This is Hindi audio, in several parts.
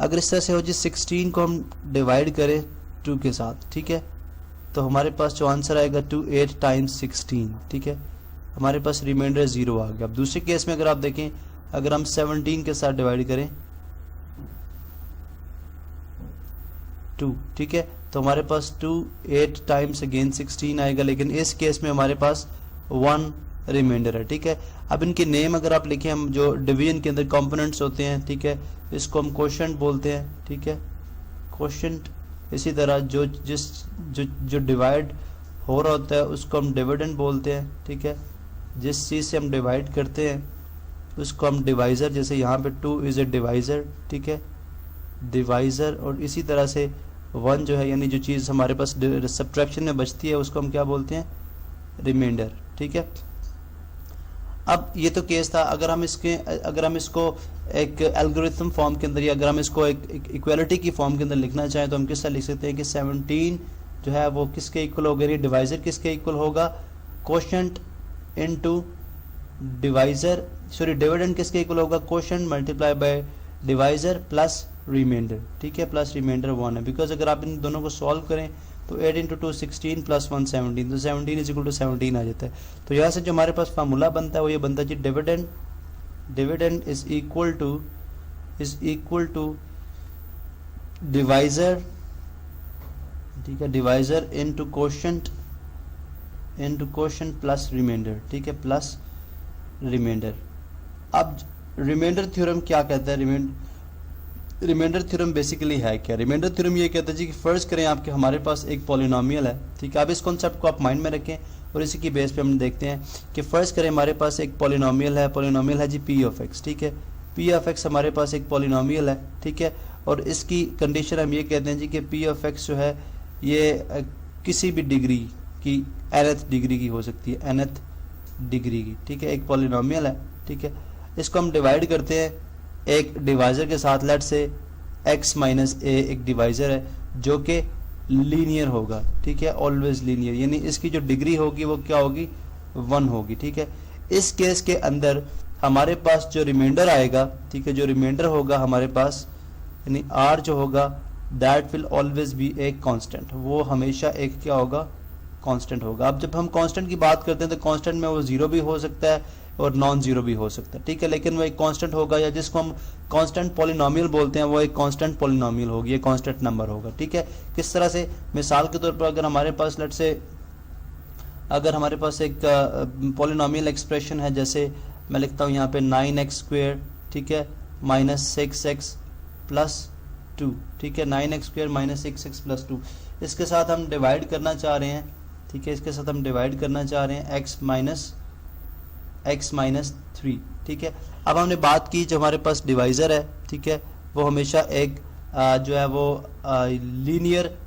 अगर इस तरह से हो जी 16 को हम डिवाइड करें 2 के साथ, ठीक है, तो हमारे पास जो आंसर आएगा 2 8 टाइम्स 16, ठीक है, हमारे पास रिमाइंडर 0 आ गया। अब दूसरे केस में अगर आप देखें, अगर हम 17 के साथ डिवाइड करें 2, ठीक है, तो हमारे पास 2 8 टाइम्स अगेन 16 आएगा, लेकिन इस केस में हमारे पास 1 रिमाइंडर है, ठीक है। अब इनके नेम अगर आप लिखें, हम जो डिवीजन के अंदर कंपोनेंट्स होते हैं, ठीक है, इसको हम क्वोशंट बोलते हैं, ठीक है, क्वोशंट। इसी तरह जो डिवाइड हो रहा होता है उसको हम डिविडेंड बोलते हैं, ठीक है, जिस चीज़ से हम डिवाइड करते हैं उसको हम डिवाइज़र, जैसे यहाँ पे 2 इज़ ए डिवाइज़र, ठीक है, डिवाइज़र। और इसी तरह से 1 जो है, यानी जो चीज़ हमारे पास सब्ट्रैक्शन में बचती है उसको हम क्या बोलते हैं, रिमाइंडर, ठीक है। अब ये तो केस था। अगर हम इसको एक एल्गोरिथम फॉर्म के अंदर, या अगर हम इसको एक इक्वालिटी की फॉर्म के अंदर लिखना चाहें तो हम किस तरह लिख सकते हैं कि 17 जो है वो किसके इक्वल होगा, ये डिवाइज़र किसके इक्वल होगा, quotient into divisor, sorry dividend किसके इक्वल होगा, quotient multiply by divisor plus remainder, ठीक है, प्लस रिमाइंडर 1 है। बिकॉज अगर आप इन दोनों को सॉल्व करें तो 8 इंटू 2 16 प्लस 1 17, तो 17 इज इक्वल टू 17 आ जाता है। तो यहाँ से जो हमारे पास फार्मूला बनता है वो ये बनता है जी, dividend is equal to divisor, ठीक है, divisor into quotient plus remainder, ठीक है, प्लस रिमाइंडर। अब रिमाइंडर थ्योरम क्या कहता है, रिमाइंडर थ्योरम बेसिकली है क्या, रिमाइंडर थ्योरम ये कहता है जी कि फर्ज करें आपके हमारे पास एक पॉलिनोमियल है, ठीक है, आप इस कॉन्सेप्ट को आप माइंड में रखें और इसी की बेस पे हम देखते हैं कि फर्ज करें हमारे पास एक पॉलिनोमियल है जी पी ऑफ एक्स, ठीक है, पी ऑफ एक्स हमारे पास एक पॉलिनोमियल है, ठीक है, और इसकी कंडीशन हम ये कहते हैं जी कि पी ऑफ एक्स जो है ये किसी भी डिग्री की nth डिग्री की हो सकती है, nth डिग्री की, ठीक है, एक पॉलिनोमियल है, ठीक है। इसको हम डिवाइड करते हैं एक डिवाइज़र के साथ, लेट से x माइनस ए एक डिवाइज़र है जो कि लीनियर होगा, ठीक है, ऑलवेज लीनियर, यानी इसकी जो डिग्री होगी वो क्या होगी, 1 होगी, ठीक है। इस केस के अंदर हमारे पास जो रिमाइंडर आएगा, ठीक है, जो रिमाइंडर होगा हमारे पास, यानी r जो होगा that will always be a constant, वो हमेशा एक क्या होगा, कांस्टेंट होगा। अब जब हम कांस्टेंट की बात करते हैं तो कांस्टेंट में वो 0 भी हो सकता है और नॉन जीरो भी हो सकता है, ठीक है, लेकिन वो एक कांस्टेंट होगा, या जिसको हम कांस्टेंट पॉलिनोमियल बोलते हैं वो एक कांस्टेंट पॉलिनोमियल होगी, ये कांस्टेंट नंबर होगा, ठीक है। किस तरह से, मिसाल के तौर पर अगर हमारे पास लेट से अगर हमारे पास एक पॉलिनोमियल एक्सप्रेशन है, जैसे मैं लिखता हूँ यहाँ पे 9x², ठीक है, माइनस 6x प्लस 2, ठीक है, 9x² माइनस 6x प्लस 2, इसके साथ हम डिवाइड करना चाह रहे हैं, ठीक है, इसके साथ हम डिवाइड करना चाह रहे हैं x माइनस 3, ठीक है। अब हमने बात की जो हमारे पास डिवाइज़र है, ठीक है, वो हमेशा एक जो है वो लीनियर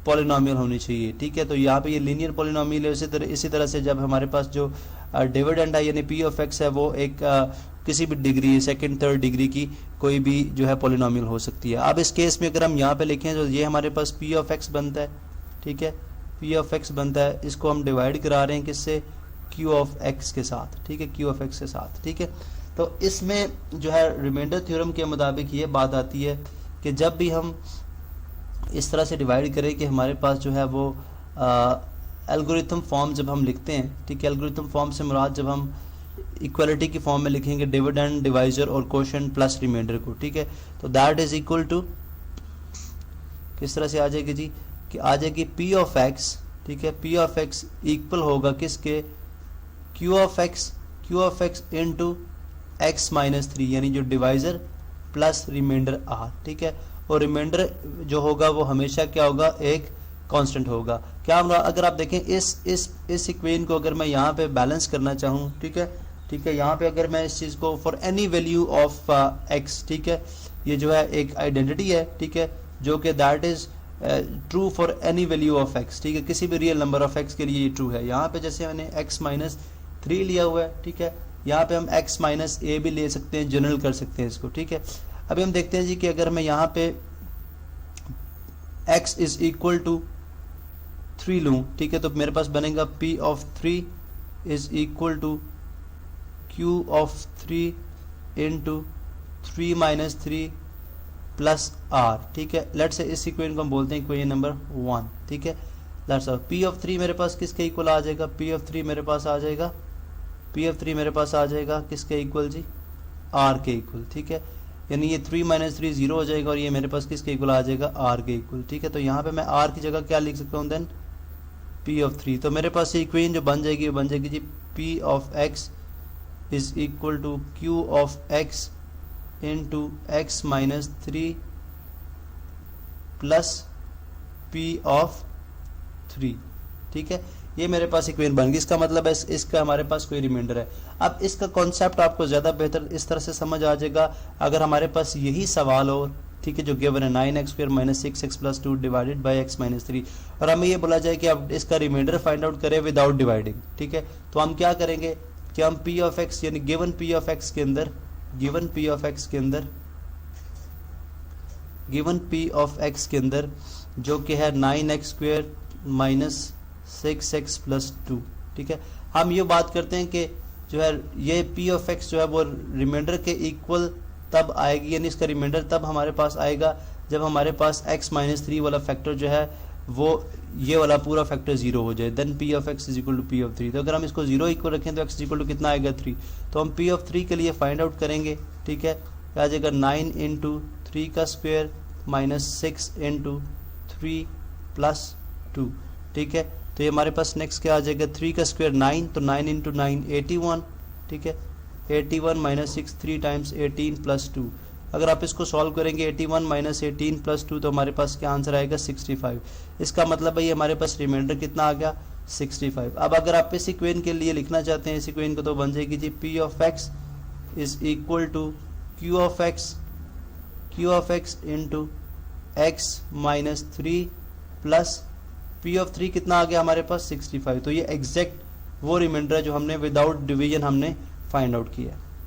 पॉलिनोमियल होनी चाहिए, ठीक है। तो यहाँ पे ये लीनियर पॉलिनोमियल है। इसी तरह से जब हमारे पास जो डिविडेंड है यानी पी ऑफ एक्स है, वो एक किसी भी डिग्री, सेकंड थर्ड डिग्री की कोई भी जो है पॉलिनोमियल हो सकती है। अब इस केस में अगर हम यहाँ पे लिखें तो ये हमारे पास पी ऑफ एक्स बनता है, ठीक है, पी ऑफ एक्स बनता है, इसको हम डिवाइड करा रहे हैं किससे, क्यू ऑफ एक्स के साथ, ठीक है, क्यू ऑफ एक्स के साथ, ठीक है। तो इसमें जो है रिमाइंडर थ्योरम के मुताबिक ये बात आती है कि जब भी हम इस तरह से डिवाइड करें कि हमारे पास जो है वो एल्गोरिथम फॉर्म जब हम लिखते हैं, ठीक है, एल्गोरिथम फॉर्म से मुराद जब हम इक्वलिटी की फॉर्म में लिखेंगे डिविडेंड, डिवाइजर और क्वोशंट प्लस रिमाइंडर को, ठीक है, तो दैट इज इक्वल टू किस तरह से आ जाएगी जी, कि आ जाएगी पी ऑफ एक्स, ठीक है, पी ऑफ एक्स इक्वल होगा किसके, Q of x into x minus 3, यानी जो डिवाइजर प्लस रिमाइंडर आर, ठीक है, और रिमाइंडर जो होगा वो हमेशा क्या होगा, एक कांस्टेंट होगा। क्या होगा, अगर आप देखें इस इक्वेशन को अगर मैं यहाँ पे बैलेंस करना चाहूँ, ठीक है, यहाँ पे अगर मैं इस चीज़ को for any value of x, ठीक है, ये जो है एक आइडेंटिटी है, ठीक है, जो कि that is true for any value of x, ठीक है, किसी भी रियल नंबर ऑफ एक्स के लिए ये ट्रू है। यहाँ पे जैसे मैंने एक्स माइनस 3 लिया हुआ है, ठीक है, यहाँ पे हम एक्स माइनस ए भी ले सकते हैं, जनरल कर सकते हैं इसको, ठीक है। अभी हम देखते हैं जी कि अगर मैं यहाँ पे x इज इक्वल टू 3 लूँ, ठीक है, तो मेरे पास बनेगा p of 3 is equal to q of 3 into 3 minus 3 plus r, ठीक है। लेट्स से इस इक्वेशन को हम बोलते हैं इक्वेशन नंबर 1, ठीक है। लेट्स पी ऑफ 3 मेरे पास किसके इक्वल आ जाएगा, पी ऑफ 3 मेरे पास आ जाएगा, पी ऑफ 3 मेरे पास आ जाएगा किसके इक्वल जी, आर के इक्वल, ठीक है। यानी ये 3 - 3 0 हो जाएगा और ये मेरे पास किसके इक्वल आ जाएगा, आर के इक्वल, ठीक है। तो यहाँ पे मैं आर की जगह क्या लिख सकता हूँ देन, पी ऑफ 3। तो मेरे पास ये इक्वेशन जो बन जाएगी वो बन जाएगी जी p of x is equal to q of x into x minus 3 plus p of 3, ठीक है। ये मेरे पास इक्वेशन बन गई। इसका मतलब है इसका हमारे पास कोई रिमाइंडर है। अब इसका कॉन्सेप्ट आपको ज़्यादा बेहतर इस तरह से समझ आ जाएगा अगर हमारे पास यही सवाल हो, ठीक है, जो गिवन है 9x² - 6x + 2 divided by x - 3 और हमें ये बोला जाए कि अब इसका रिमाइंडर फाइंड आउट करें विदाउट डिवाइडिंग, ठीक है। तो हम क्या करेंगे कि हम p ऑफ x यानी गिवन p ऑफ x के अंदर जो कि है 9x² - 6x + 2, ठीक है। हम ये बात करते हैं कि जो है ये p ऑफ x जो है वो रिमाइंडर के इक्वल तब आएगी, यानी इसका रिमाइंडर तब हमारे पास आएगा जब हमारे पास x - 3 वाला फैक्टर जो है वो ये वाला पूरा फैक्टर 0 हो जाए, then p of x is equal to p of 3। तो अगर हम इसको 0 इक्वल रखें तो x इक्वल टू कितना आएगा 3। तो हम p ऑफ 3 के लिए फाइंड आउट करेंगे, ठीक है। क्या आ जाएगा 9 × 3 का स्क्वायर माइनस 6 × 3 + 2, ठीक है। तो ये हमारे पास नेक्स्ट क्या आ जाएगा 3 का स्क्वायर 9, तो 9 × 9 81, ठीक है। 81 - 6 3 टाइम्स 18 + 2। अगर आप इसको सॉल्व करेंगे 81 - 18 + 2 तो हमारे पास क्या आंसर आएगा 65। इसका मतलब है ये हमारे पास रिमाइंडर कितना आ गया 65। अब अगर आप इस इक्वेशन के लिए लिखना चाहते हैं इस इक्वेशन को तो बन जाएगी जी p of x is equal to q of x into x - 3 plus p of 3 कितना आ गया हमारे पास 65। तो ये एग्जैक्ट वो रिमाइंडर है जो हमने विदाउट डिवीजन हमने फाइंड आउट किया है।